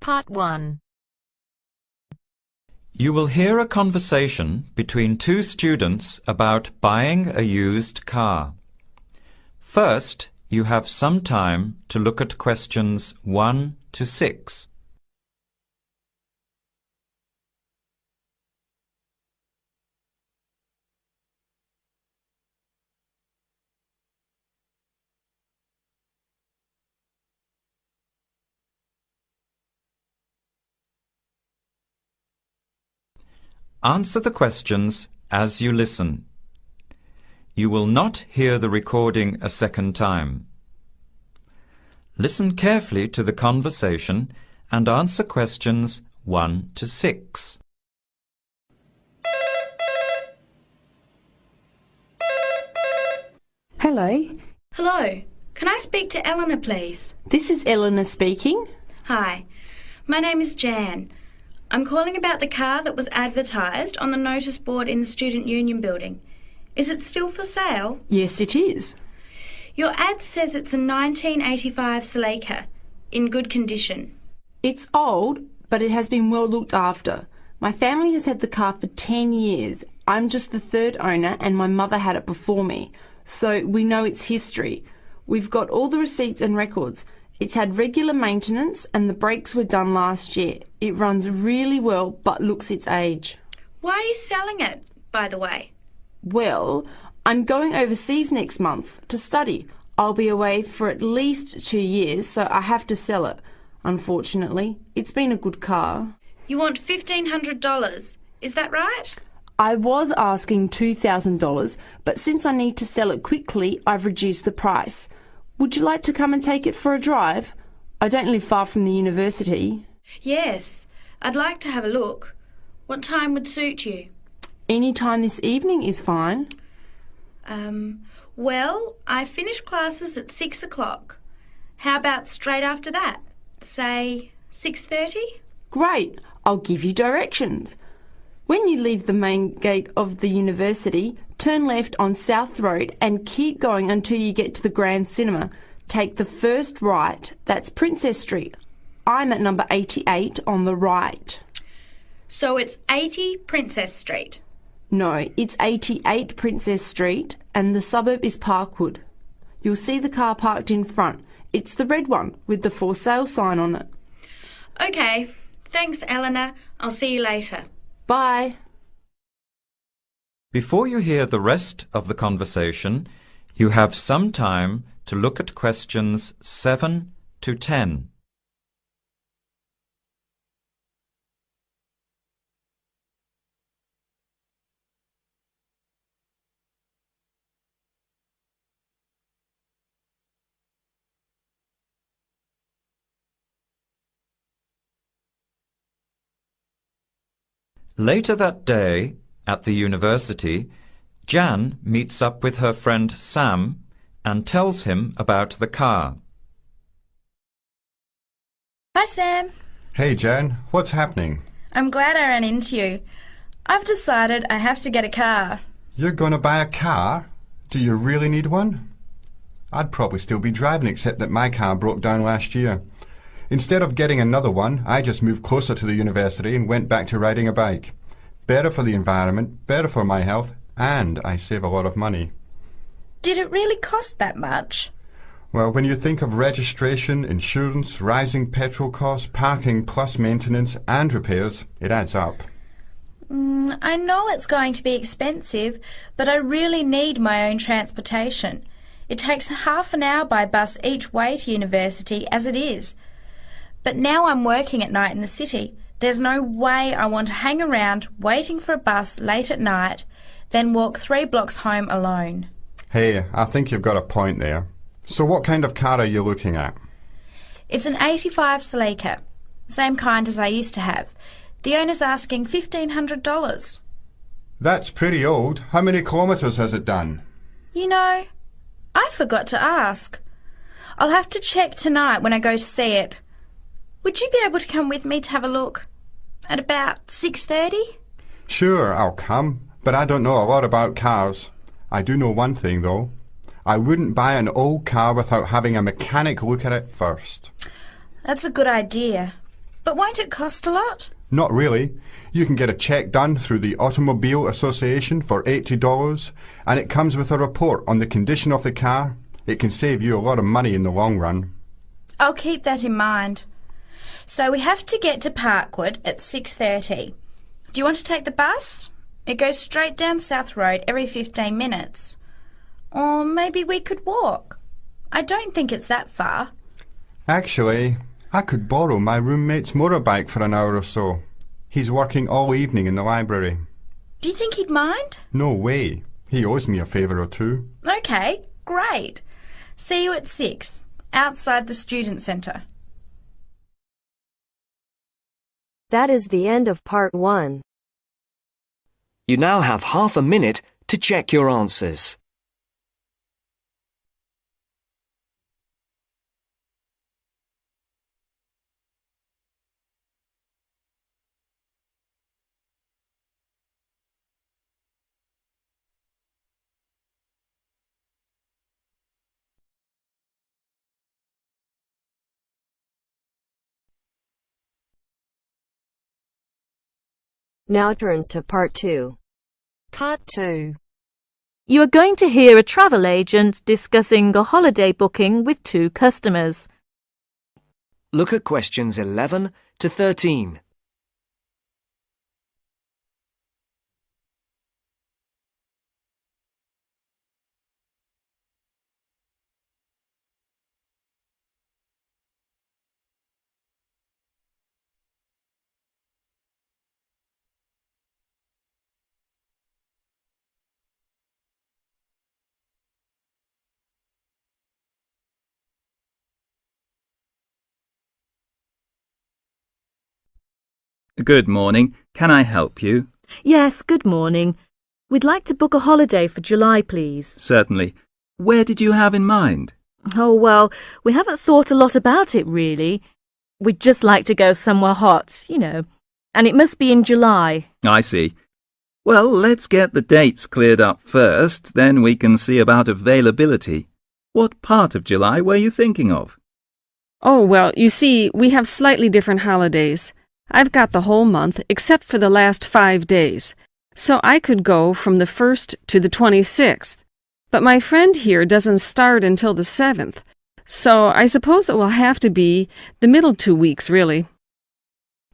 Part 1. You will hear a conversation between two students about buying a used car. First, you have some time to look at questions 1 to 6. Answer the questions as you listen. You will not hear the recording a second time. Listen carefully to the conversation and answer questions 1 to 6. Hello, Hello, can I speak to Eleanor, please? this is Eleanor speaking. Hi, my name is Jan. I'm calling about the car that was advertised on the notice board in the Student Union building. Is it still for sale? Yes, it is. Your ad says it's a 1985 Celica, in good condition. It's old, but it has been well looked after. My family has had the car for 10 years. I'm just the third owner and my mother had it before me, so we know its history. We've got all the receipts and records. It's had regular maintenance and the brakes were done last year. It runs really well but looks its age. Why are you selling it, by the way? Well, I'm going overseas next month to study. I'll be away for at least 2 years, so I have to sell it. Unfortunately, it's been a good car. You want $1,500, is that right? I was asking $2,000, but since I need to sell it quickly, I've reduced the price. Would you like to come and take it for a drive? I don't live far from the university. Yes, I'd like to have a look. What time would suit you? Any time this evening is fine. Well, I finish classes at 6 o'clock. How about straight after that? Say 6:30? Great, I'll give you directions. When you leave the main gate of the university, turn left on South Road and keep going until you get to the Grand Cinema. Take the first right, that's Princess Street. I'm at number 88 on the right. So it's 80 Princess Street. No, it's 88 Princess Street and the suburb is Parkwood. You'll see the car parked in front. It's the red one with the for sale sign on it. Okay, thanks Eleanor. I'll see you later. Bye. Before you hear the rest of the conversation, you have some time to look at questions 7 to 10. Later that day, at the university, Jan meets up with her friend Sam and tells him about the car. Hi, Sam. Hey, Jan. What's happening? I'm glad I ran into you. I've decided I have to get a car. You're going to buy a car? Do you really need one? I'd probably still be driving, except that my car broke down last year. Instead of getting another one, I just moved closer to the university and went back to riding a bike. Better for the environment, better for my health, and I save a lot of money. Did it really cost that much? Well, when you think of registration, insurance, rising petrol costs, parking plus maintenance and repairs, it adds up. I know it's going to be expensive, but I really need my own transportation. It takes half an hour by bus each way to university as it is. But now I'm working at night in the city. There's no way I want to hang around waiting for a bus late at night, then walk 3 blocks home alone. Hey, I think you've got a point there. So what kind of car are you looking at? It's an 85 Celica, same kind as I used to have. The owner's asking $1,500. That's pretty old. How many kilometres has it done? You know, I forgot to ask. I'll have to check tonight when I go to see it. Would you be able to come with me to have a look? At about 6:30? Sure, I'll come, but I don't know a lot about cars. I do know one thing, though. I wouldn't buy an old car without having a mechanic look at it first. That's a good idea. But won't it cost a lot? Not really. You can get a check done through the Automobile Association for $80, and it comes with a report on the condition of the car. It can save you a lot of money in the long run. I'll keep that in mind. So we have to get to Parkwood at 6:30. Do you want to take the bus? It goes straight down South Road every 15 minutes. Or maybe we could walk. I don't think it's that far. Actually, I could borrow my roommate's motorbike for an hour or so. He's working all evening in the library. Do you think he'd mind? No way. He owes me a favour or two. Okay, great. See you at 6, outside the student centre. That is the end of part 1. You now have half a minute to check your answers. Now turns to part 2. Part 2. You are going to hear a travel agent discussing a holiday booking with 2 customers. Look at questions 11 to 13. Good morning. Can I help you? Yes, good morning. We'd like to book a holiday for July, please. Certainly. Where did you have in mind? Oh, well, we haven't thought a lot about it, really. We'd just like to go somewhere hot, you know, and it must be in July. I see. Well, let's get the dates cleared up first, then we can see about availability. What part of July were you thinking of? Oh, well, you see, we have slightly different holidays. I've got the whole month except for the last 5 days, so I could go from the 1st to the 26th. But my friend here doesn't start until the 7th, so I suppose it will have to be the middle 2 weeks, really.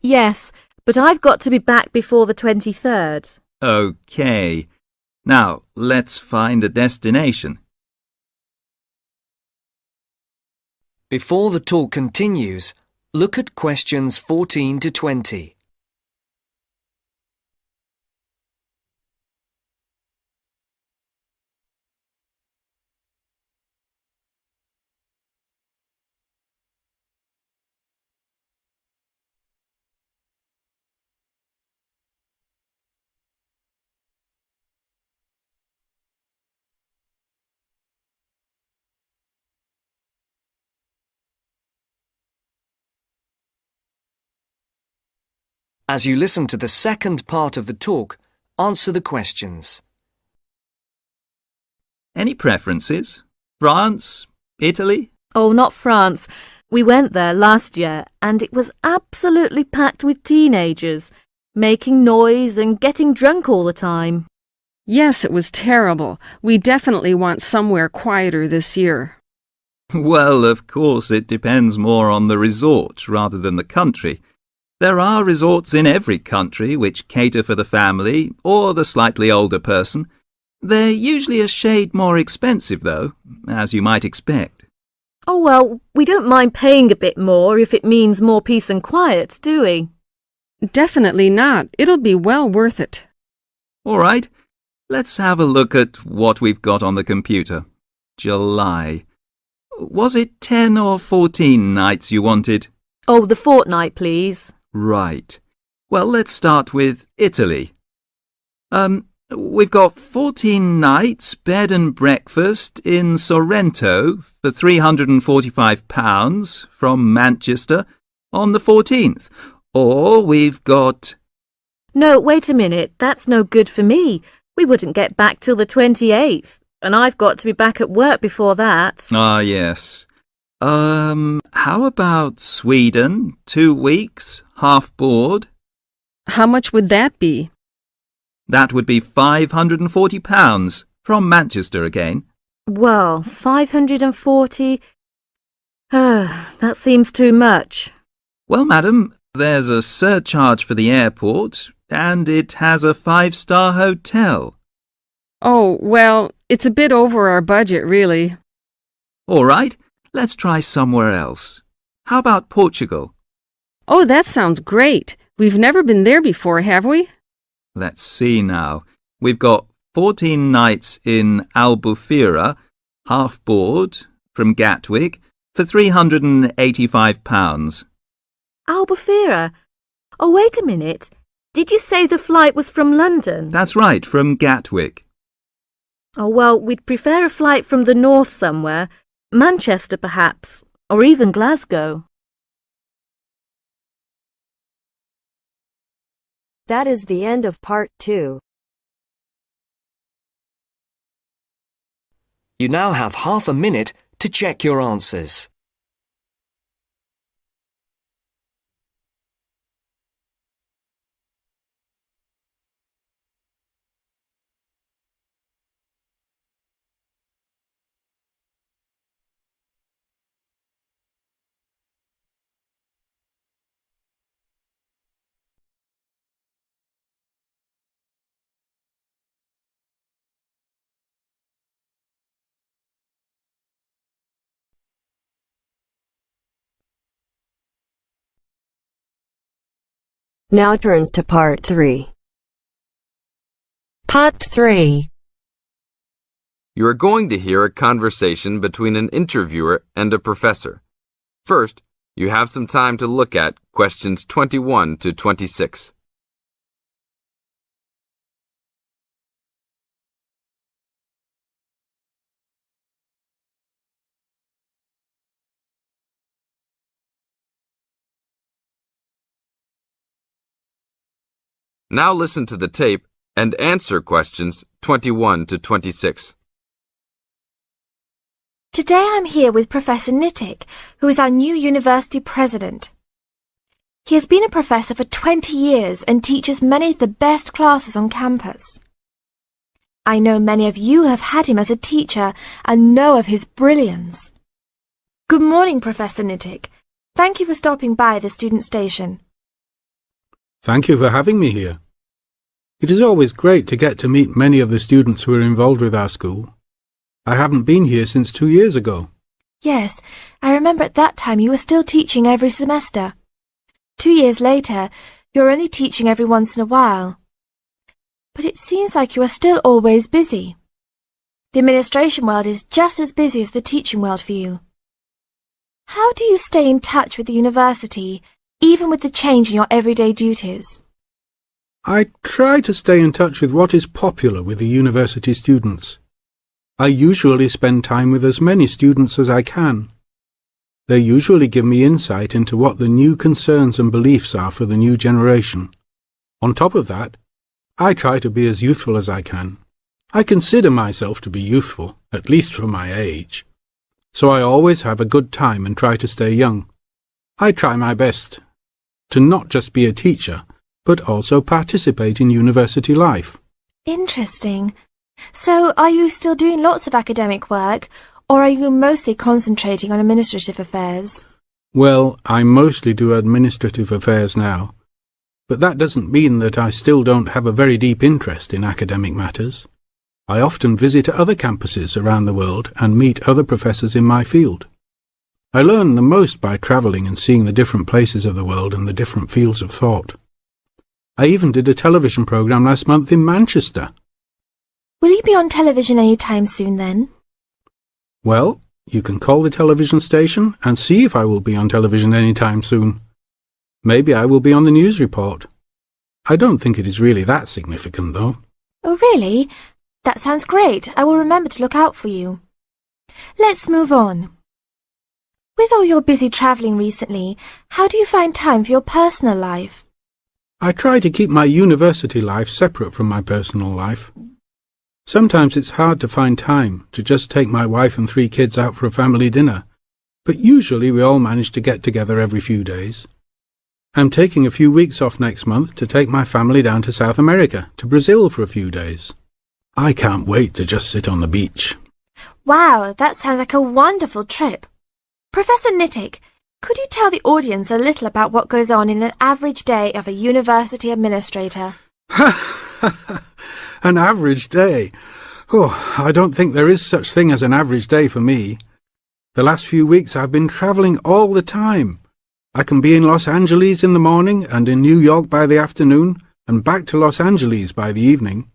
Yes, but I've got to be back before the 23rd. OK. Now, let's find a destination. Before the talk continues, look at questions 14 to 20. As you listen to the second part of the talk, answer the questions. Any preferences? France? Italy? Oh, not France. We went there last year and it was absolutely packed with teenagers, making noise and getting drunk all the time. Yes, it was terrible. We definitely want somewhere quieter this year. Well, of course, it depends more on the resort rather than the country. There are resorts in every country which cater for the family or the slightly older person. They're usually a shade more expensive, though, as you might expect. Oh, well, we don't mind paying a bit more if it means more peace and quiet, do we? Definitely not. It'll be well worth it. All right, let's have a look at what we've got on the computer. July. Was it 10 or 14 nights you wanted? Oh, the fortnight, please. Right. Well, let's start with Italy. We've got 14 nights bed and breakfast in Sorrento for £345 from Manchester on the 14th. Or we've got... No, wait a minute. That's no good for me. We wouldn't get back till the 28th, and I've got to be back at work before that. Ah, yes. How about Sweden? 2 weeks, half board? How much would that be? That would be £540 from Manchester again. Well, 540. That seems too much. Well, madam, there's a surcharge for the airport, and it has a 5-star hotel. Oh, well, it's a bit over our budget, really. All right, let's try somewhere else. How about Portugal? Oh, that sounds great. We've never been there before, have we? Let's see now. We've got 14 nights in Albufeira, half board, from Gatwick, for £385. Albufeira? Oh, wait a minute. Did you say the flight was from London? That's right, from Gatwick. Oh, well, we'd prefer a flight from the north somewhere. Manchester, perhaps, or even Glasgow. That is the end of part 2. You now have half a minute to check your answers. Now turns to part 3. Part 3. You are going to hear a conversation between an interviewer and a professor. First, you have some time to look at questions 21 to 26. Now listen to the tape and answer questions 21 to 26. Today I'm here with Professor Nittick, who is our new university president. He has been a professor for 20 years and teaches many of the best classes on campus. I know many of you have had him as a teacher and know of his brilliance. Good morning, Professor Nittick. Thank you for stopping by the student station. Thank you for having me here. It is always great to get to meet many of the students who are involved with our school. I haven't been here since 2 years ago. Yes, I remember at that time you were still teaching every semester. 2 years later, you're only teaching every once in a while. But it seems like you are still always busy. The administration world is just as busy as the teaching world for you. How do you stay in touch with the university, even with the change in your everyday duties? I try to stay in touch with what is popular with the university students. I usually spend time with as many students as I can. They usually give me insight into what the new concerns and beliefs are for the new generation. On top of that, I try to be as youthful as I can. I consider myself to be youthful, at least for my age. So I always have a good time and try to stay young. I try my best to not just be a teacher, but also participate in university life. Interesting. So are you still doing lots of academic work, or are you mostly concentrating on administrative affairs? Well, I mostly do administrative affairs now, but that doesn't mean that I still don't have a very deep interest in academic matters. I often visit other campuses around the world and meet other professors in my field. I learn the most by travelling and seeing the different places of the world and the different fields of thought. I even did a television programme last month in Manchester. Will you be on television any time soon then? Well, you can call the television station and see if I will be on television any time soon. Maybe I will be on the news report. I don't think it is really that significant, though. Oh, really? That sounds great. I will remember to look out for you. Let's move on. With all your busy travelling recently, how do you find time for your personal life? I try to keep my university life separate from my personal life. Sometimes it's hard to find time to just take my wife and 3 kids out for a family dinner, but usually we all manage to get together every few days. I'm taking a few weeks off next month to take my family down to South America, to Brazil for a few days. I can't wait to just sit on the beach. Wow, that sounds like a wonderful trip. Professor Nittick, could you tell the audience a little about what goes on in an average day of a university administrator? An average day? Oh, I don't think there is such thing as an average day for me. The last few weeks I've been travelling all the time. I can be in Los Angeles in the morning and in New York by the afternoon and back to Los Angeles by the evening.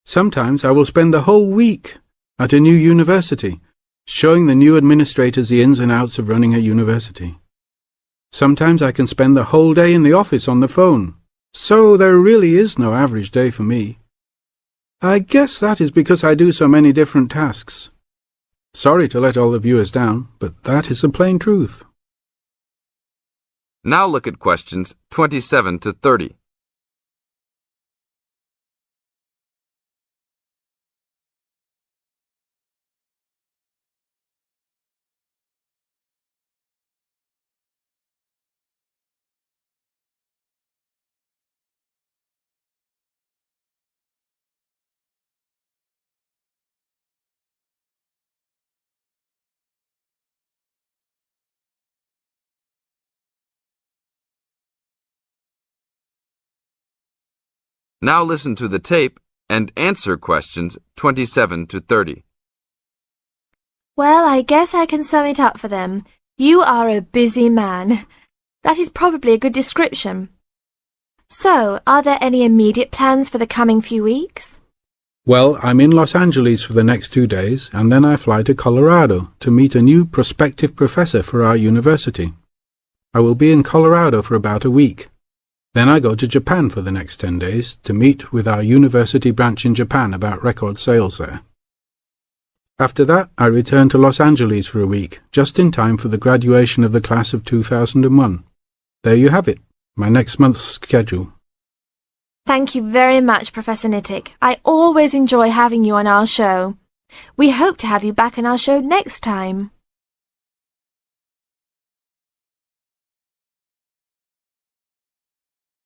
Sometimes I will spend the whole week at a new university, showing the new administrators the ins and outs of running a university. Sometimes I can spend the whole day in the office on the phone. So there really is no average day for me. I guess that is because I do so many different tasks. Sorry to let all the viewers down, but that is the plain truth. Now look at questions 27 to 30. Now listen to the tape and answer questions 27 to 30. Well, I guess I can sum it up for them. You are a busy man. That is probably a good description. So, are there any immediate plans for the coming few weeks? Well, I'm in Los Angeles for the next 2 days, and then I fly to Colorado to meet a new prospective professor for our university. I will be in Colorado for about a week. Then I go to Japan for the next 10 days to meet with our university branch in Japan about record sales there. After that, I return to Los Angeles for a week, just in time for the graduation of the class of 2001. There you have it, my next month's schedule. Thank you very much, Professor Nittick. I always enjoy having you on our show. We hope to have you back on our show next time.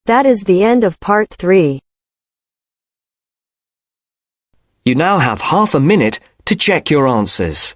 That is the end of part 3. You now have half a minute to check your answers.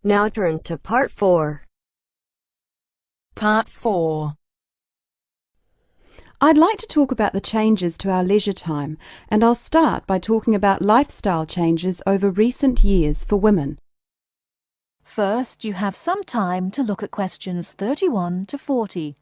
Now turns to part 4. Part 4. I'd like to talk about the changes to our leisure time, and I'll start by talking about lifestyle changes over recent years for women. First, you have some time to look at questions 31 to 40.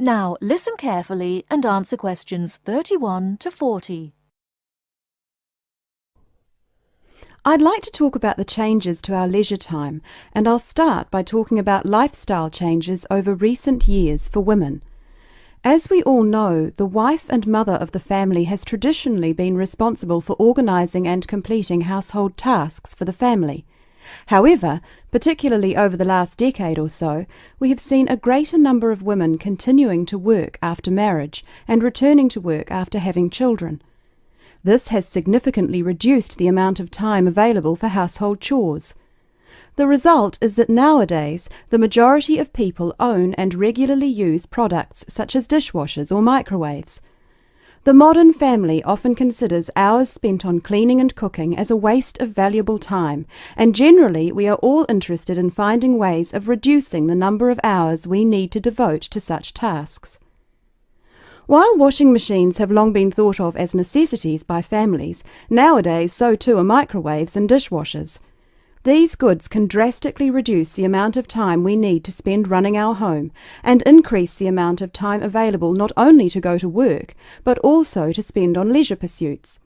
Now listen carefully and answer questions 31 to 40. I'd like to talk about the changes to our leisure time, and I'll start by talking about lifestyle changes over recent years for women. As we all know, the wife and mother of the family has traditionally been responsible for organising and completing household tasks for the family. However, particularly over the last decade or so, we have seen a greater number of women continuing to work after marriage and returning to work after having children. This has significantly reduced the amount of time available for household chores. The result is that nowadays the majority of people own and regularly use products such as dishwashers or microwaves. The modern family often considers hours spent on cleaning and cooking as a waste of valuable time, and generally we are all interested in finding ways of reducing the number of hours we need to devote to such tasks. While washing machines have long been thought of as necessities by families, nowadays so too are microwaves and dishwashers. These goods can drastically reduce the amount of time we need to spend running our home and increase the amount of time available not only to go to work, but also to spend on leisure pursuits.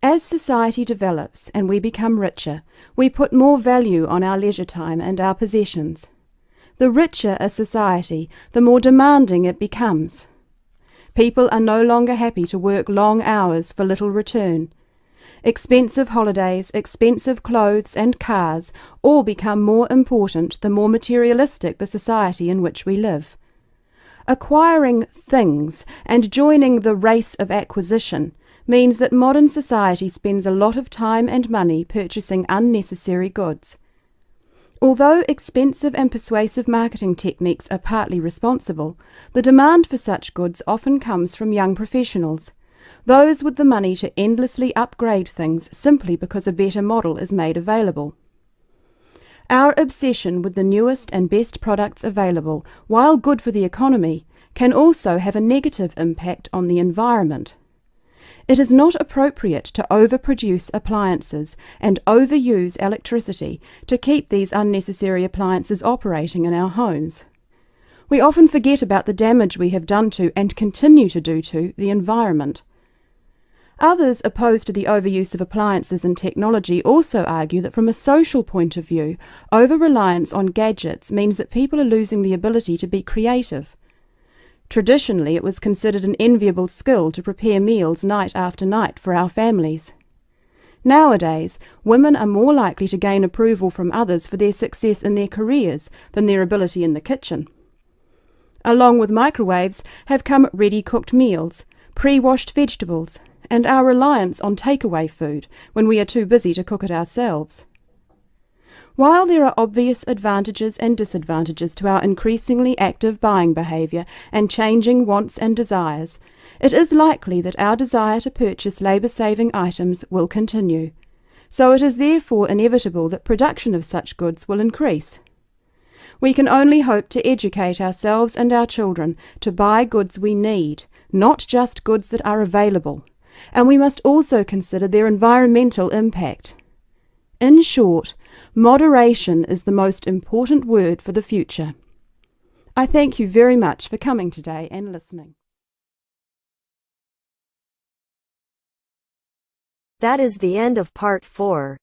As society develops and we become richer, we put more value on our leisure time and our possessions. The richer a society, the more demanding it becomes. People are no longer happy to work long hours for little return. Expensive holidays, expensive clothes and cars all become more important the more materialistic the society in which we live. Acquiring things and joining the race of acquisition means that modern society spends a lot of time and money purchasing unnecessary goods. Although expensive and persuasive marketing techniques are partly responsible, the demand for such goods often comes from young professionals, those with the money to endlessly upgrade things simply because a better model is made available. Our obsession with the newest and best products available, while good for the economy, can also have a negative impact on the environment. It is not appropriate to overproduce appliances and overuse electricity to keep these unnecessary appliances operating in our homes. We often forget about the damage we have done to and continue to do to the environment. Others opposed to the overuse of appliances and technology also argue that from a social point of view, over-reliance on gadgets means that people are losing the ability to be creative. Traditionally, it was considered an enviable skill to prepare meals night after night for our families. Nowadays, women are more likely to gain approval from others for their success in their careers than their ability in the kitchen. Along with microwaves have come ready-cooked meals, pre-washed vegetables, and our reliance on takeaway food when we are too busy to cook it ourselves. While there are obvious advantages and disadvantages to our increasingly active buying behaviour and changing wants and desires, it is likely that our desire to purchase labour-saving items will continue, so it is therefore inevitable that production of such goods will increase. We can only hope to educate ourselves and our children to buy goods we need, not just goods that are available, and we must also consider their environmental impact. In short, moderation is the most important word for the future. I thank you very much for coming today and listening. That is the end of part 4.